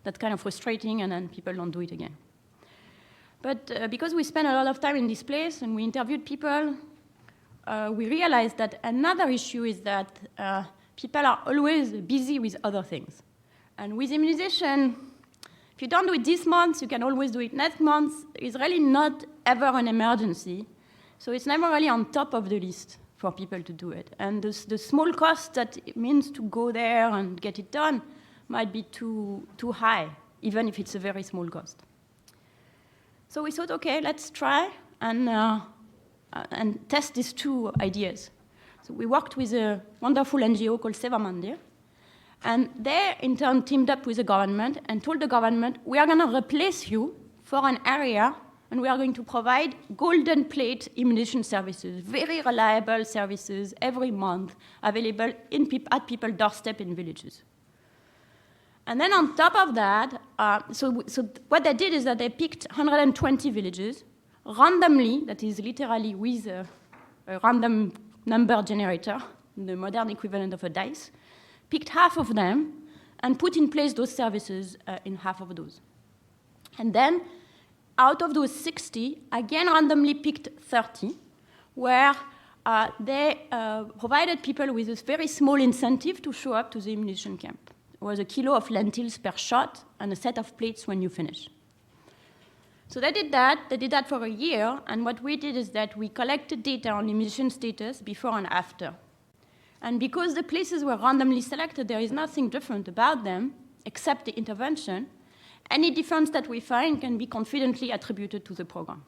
That's kind of frustrating, and then people don't do it again. But because we spent a lot of time in this place and we interviewed people, we realized that another issue is that people are always busy with other things. And with immunization, if you don't do it this month, you can always do it next month. It's really not ever an emergency. So it's never really on top of the list for people to do it. And the small cost that it means to go there and get it done might be too high, even if it's a very small cost. So we thought, okay, let's try and test these two ideas. So we worked with a wonderful NGO called Seva Mandir, and they in turn teamed up with the government and told the government, we are going to replace you for an area, and we are going to provide golden plate immunization services, very reliable services every month, available at people's doorstep in villages. And then on top of that, so what they did is that they picked 120 villages randomly, that is literally with a random number generator, the modern equivalent of a dice, picked half of them and put in place those services in half of those. And then out of those 60, again randomly picked 30, where they provided people with a very small incentive to show up to the immunization camp. It was a kilo of lentils per shot and a set of plates when you finish. So they did that for a year, and what we did is that we collected data on immunization status before and after. And because the places were randomly selected, there is nothing different about them except the intervention. Any difference that we find can be confidently attributed to the program.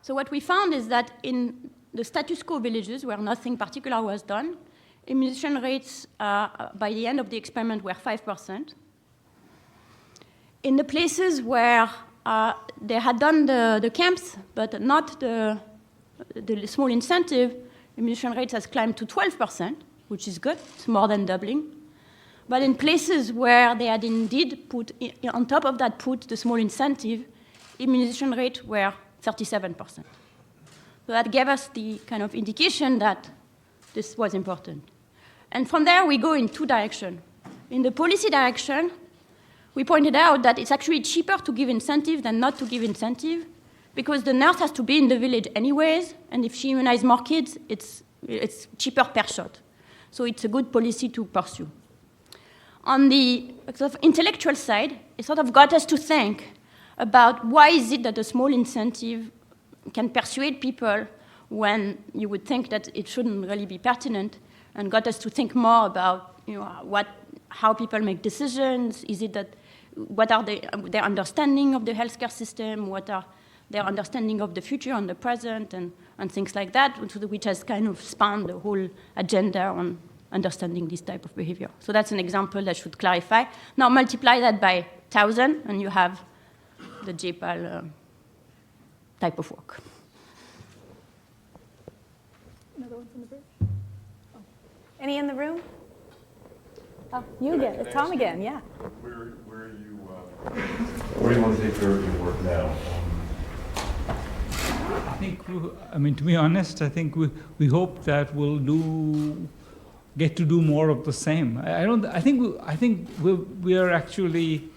So what we found is that in the status quo villages where nothing particular was done, immunization rates by the end of the experiment were 5%. In the places where they had done the camps, but not the small incentive, immunization rates has climbed to 12%, which is good. It's more than doubling. But in places where they had indeed put, on top of that, put the small incentive, immunization rates were 37%. So that gave us the kind of indication that this was important. And from there, we go in two directions. In the policy direction, we pointed out that it's actually cheaper to give incentive than not to give incentive, because the nurse has to be in the village anyways, and if she immunizes more kids, it's cheaper per shot. So it's a good policy to pursue. On the sort of intellectual side, it sort of got us to think about why is it that a small incentive can persuade people when you would think that it shouldn't really be pertinent, and got us to think more about how people make decisions. Is it that what are their understanding of the healthcare system? What are their understanding of the future and the present, and things like that, which has kind of spanned the whole agenda on understanding this type of behavior. So that's an example that should clarify. Now multiply that by 1,000, and you have the JPAL type of work. Another one from the bridge? Oh. Any in the room? Oh, you again. It's Tom again, yeah. Where do you want to take your work now? I think, to be honest, I think we hope that we'll get to do more of the same. I think we are actually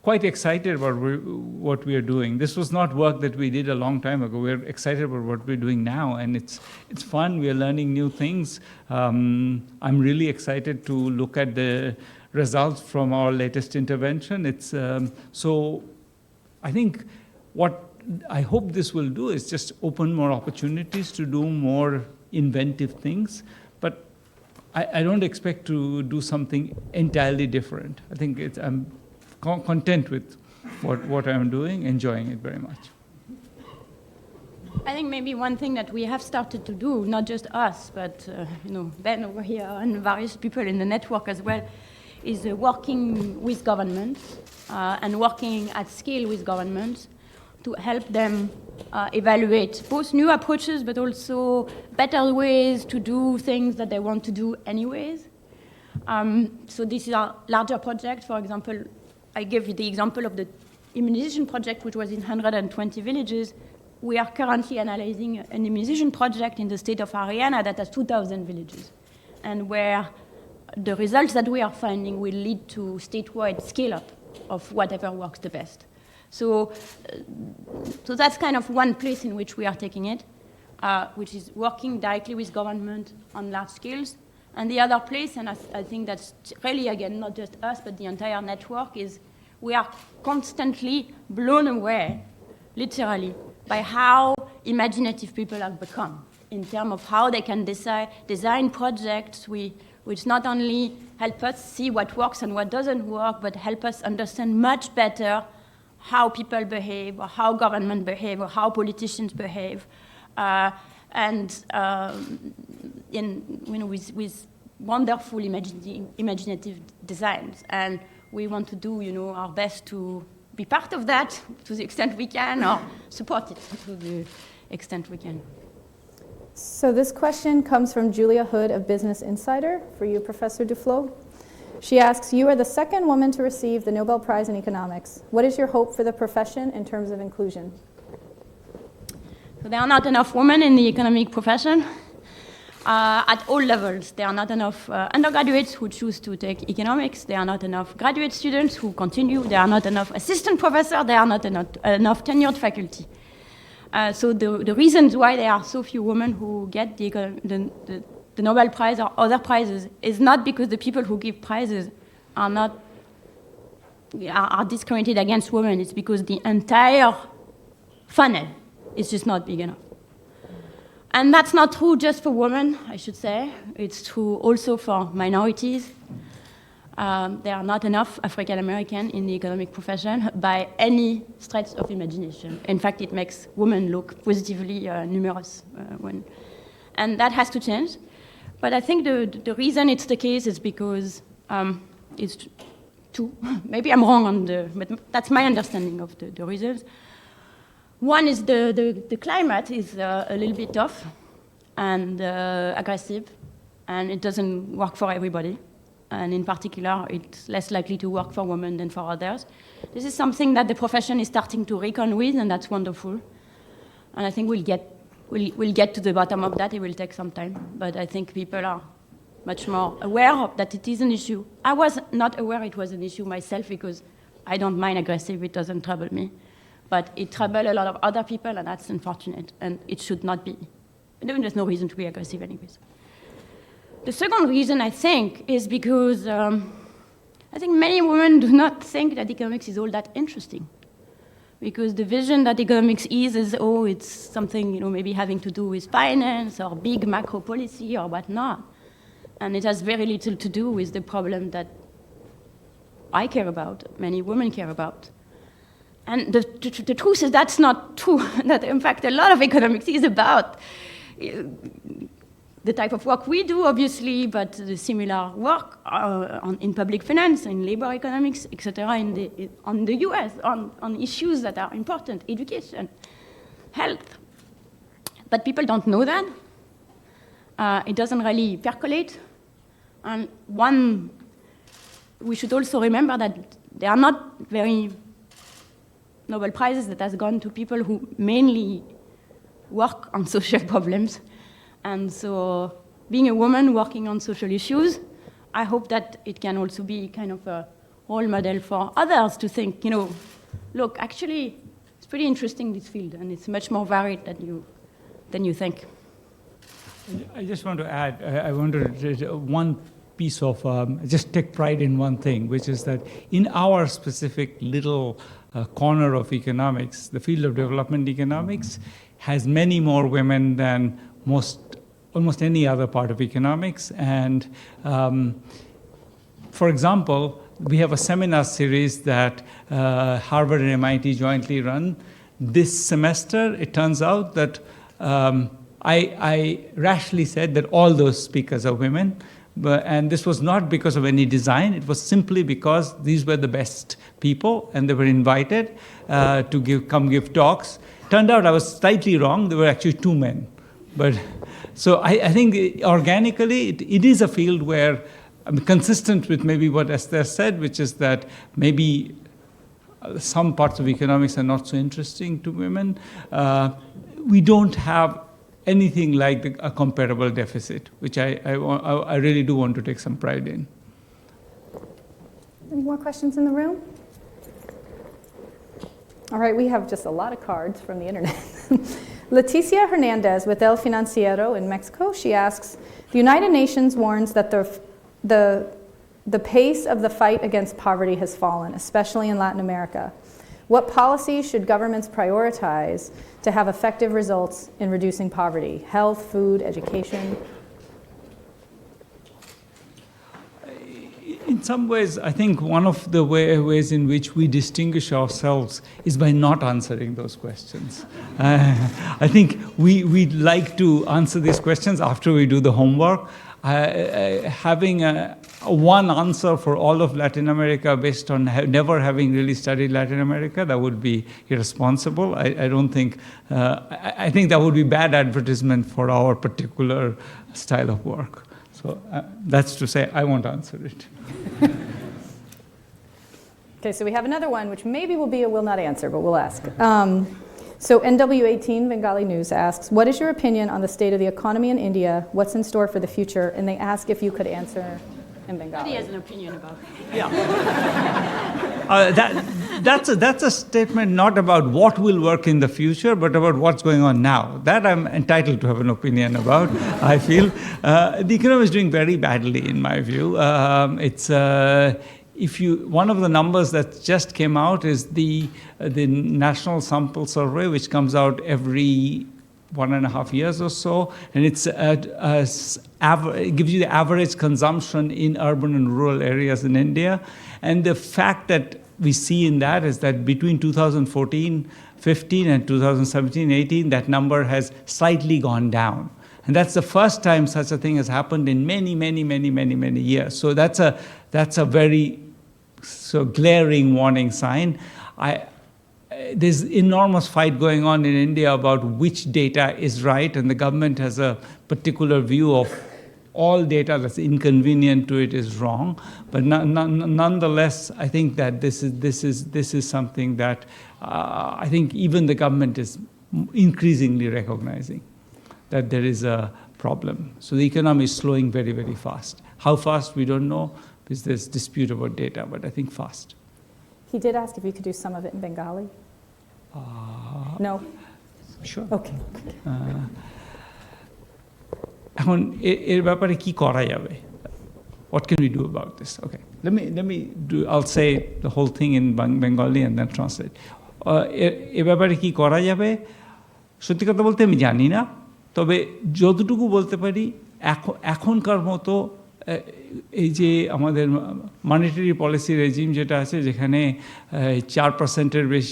quite excited about what we are doing. This was not work that we did a long time ago. We're excited about what we're doing now, and it's fun. We are learning new things. I'm really excited to look at the results from our latest intervention. So I think what I hope this will do is just open more opportunities to do more inventive things. But I don't expect to do something entirely different. I think I'm content with what I'm doing, enjoying it very much. I think maybe one thing that we have started to do, not just us, but Ben over here and various people in the network as well, is working with governments and working at scale with governments to help them evaluate both new approaches but also better ways to do things that they want to do anyways. So this is a larger project. For example, I gave you the example of the immunization project, which was in 120 villages. We are currently analyzing an immunization project in the state of Haryana that has 2,000 villages, and where the results that we are finding will lead to statewide scale-up of whatever works the best. So that's kind of one place in which we are taking it, which is working directly with government on large scales. And the other place, and I think that's really, again, not just us, but the entire network, is we are constantly blown away, literally, by how imaginative people have become in terms of how they can design projects which not only help us see what works and what doesn't work, but help us understand much better how people behave, or how government behave, or how politicians behave, with wonderful imaginative designs. And we want to do, our best to be part of that to the extent we can, or support it to the extent we can. So this question comes from Julia Hood of Business Insider, for you, Professor Duflo. She asks, you are the second woman to receive the Nobel Prize in Economics. What is your hope for the profession in terms of inclusion? So there are not enough women in the economic profession at all levels. There are not enough undergraduates who choose to take economics. There are not enough graduate students who continue. There are not enough assistant professors. There are not enough tenured faculty. So the reasons why there are so few women who get the Nobel Prize or other prizes is not because the people who give prizes are discriminated against women. It's because the entire funnel is just not big enough. And that's not true just for women, I should say. It's true also for minorities. There are not enough African American in the economic profession by any stretch of imagination. In fact, it makes women look positively numerous. And that has to change. But I think the reason it's the case is because it's two. Maybe I'm wrong but that's my understanding of the reasons. One is the climate is a little bit tough and aggressive, and it doesn't work for everybody. And in particular, it's less likely to work for women than for others. This is something that the profession is starting to reckon with, and that's wonderful. And I think we'll get to the bottom of that. It will take some time, but I think people are much more aware that it is an issue. I was not aware it was an issue myself because I don't mind aggressive, it doesn't trouble me. But it troubles a lot of other people, and that's unfortunate, and it should not be. There's no reason to be aggressive anyways. The second reason, I think, is because I think many women do not think that economics is all that interesting. Because the vision that economics is it's something, maybe having to do with finance or big macro policy or whatnot. And it has very little to do with the problem that I care about, many women care about. And the truth is that's not true. That, in fact, a lot of economics is about the type of work we do, obviously, but the similar work in public finance, in labor economics, etc., on the US, on issues that are important, education, health. But people don't know that. It doesn't really percolate. And we should also remember that there are not very Nobel Prizes that has gone to people who mainly work on social problems. And so being a woman working on social issues, I hope that it can also be kind of a role model for others to think, look, actually, it's pretty interesting, this field, and it's much more varied than you think. I just want to add, I want to one piece of, just take pride in one thing, which is that in our specific little corner of economics, the field of development economics has many more women than almost any other part of economics. And for example, we have a seminar series that Harvard and MIT jointly run. This semester, it turns out that I rashly said that all those speakers are women. And this was not because of any design. It was simply because these were the best people, and they were invited to come give talks. Turned out I was slightly wrong. There were actually 2 men. But so I think organically it is a field where I'm consistent with maybe what Esther said, which is that maybe some parts of economics are not so interesting to women. We don't have anything like a comparable deficit, which I really do want to take some pride in. Any more questions in the room? All right, we have just a lot of cards from the internet. Leticia Hernandez with El Financiero in Mexico, she asks, the United Nations warns that the pace of the fight against poverty has fallen, especially in Latin America. What policies should governments prioritize to have effective results in reducing poverty? Health, food, education? In some ways, I think one of the ways in which we distinguish ourselves is by not answering those questions. I think we'd like to answer these questions after we do the homework. Having one answer for all of Latin America based on never having really studied Latin America, that would be irresponsible. I don't think, I think that would be bad advertisement for our particular style of work. So that's to say, I won't answer it. Okay, so we have another one, which maybe will be a will not answer, but we'll ask. So NW18 Bengali News asks, what is your opinion on the state of the economy in India? What's in store for the future? And they ask if you could answer in Bengali. He has an opinion about it. Yeah. That's a statement not about what will work in the future, but about what's going on now. That I'm entitled to have an opinion about, I feel. The economy is doing very badly, in my view. One of the numbers that just came out is the National Sample Survey, which comes out every 1.5 years or so, and it gives you the average consumption in urban and rural areas in India. And the fact that we see in that is that between 2014-15 and 2017-18, that number has slightly gone down. And that's the first time such a thing has happened in many years. So that's a very glaring warning sign. There's enormous fight going on in India about which data is right, and the government has a particular view of all data that's inconvenient to it is wrong. But nonetheless, I think that this is something that I think even the government is increasingly recognizing that there is a problem. So the economy is slowing very fast. How fast, we don't know, because there's dispute about data, but I think fast. He did ask if you could do some of it in Bengali. No? Sure. Okay. এখন এর ব্যাপারে কি করা যাবে? What can we do about this? Okay, let me do. I'll say the whole thing in Bengali and then translate. এ ব্যাপারে কি করা যাবে? সত্যি কথা বলতে আমি জানি না, তবে যতটুকু বলতে পারি এখনকার মতো এই যে আমাদের মনিটারি পলিসি রেজিম যেটা আছে, যেখানে 4%-এর বেশি